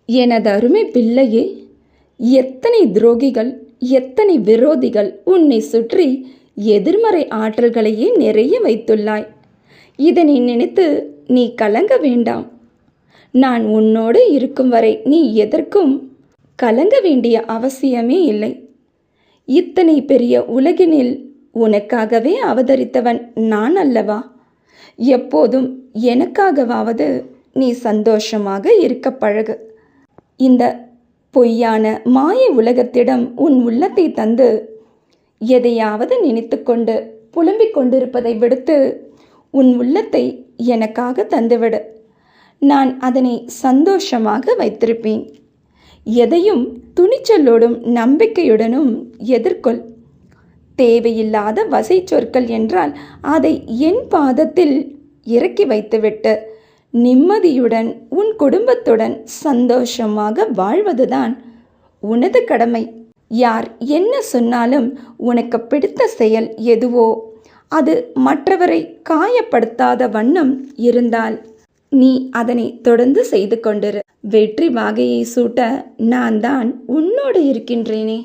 எனது அருமை பிள்ளையே, எத்தனை துரோகிகள், எத்தனை விரோதிகள் உன்னை சுற்றி எதிர்மறை ஆற்றல்களையே நிறைய வைத்துள்ளாய். இதனை நினைத்து நீ கலங்க வேண்டாம். நான் உன்னோடு இருக்கும் வரை நீ எதற்கும் கலங்க வேண்டிய அவசியமே இல்லை. இத்தனை பெரிய உலகினில் உனக்காகவே அவதரித்தவன் நான் அல்லவா? எப்போதும் எனக்காகவாவது நீ சந்தோஷமாக இருக்க பழகு. இந்த பொய்யான மாய உலகத்திடம் உன் உள்ளத்தை தந்து எதையாவது நினைத்து கொண்டு புலம்பிக் கொண்டிருப்பதை விடுத்து உன் உள்ளத்தை எனக்காக தந்துவிடு. நான் அதனை சந்தோஷமாக வைத்திருப்பேன். எதையும் துணிச்சலோடும் நம்பிக்கையுடனும் எதிர்கொள். தேவையில்லாத வசை சொற்கள் என்றால் அதை என் பாதத்தில் இறக்கி வைத்துவிட்டு நிம்மதியுடன் உன் குடும்பத்துடன் சந்தோஷமாக வாழ்வதுதான் உனது கடமை. யார் என்ன சொன்னாலும் உனக்கு பிடித்த செயல் எதுவோ அது மற்றவரை காயப்படுத்தாத வண்ணம் இருந்தால் நீ அதனை தொடர்ந்து செய்து கொண்டிரு. வெற்றி வாகையை சூட்ட நான் தான் உன்னோடு இருக்கின்றேனே.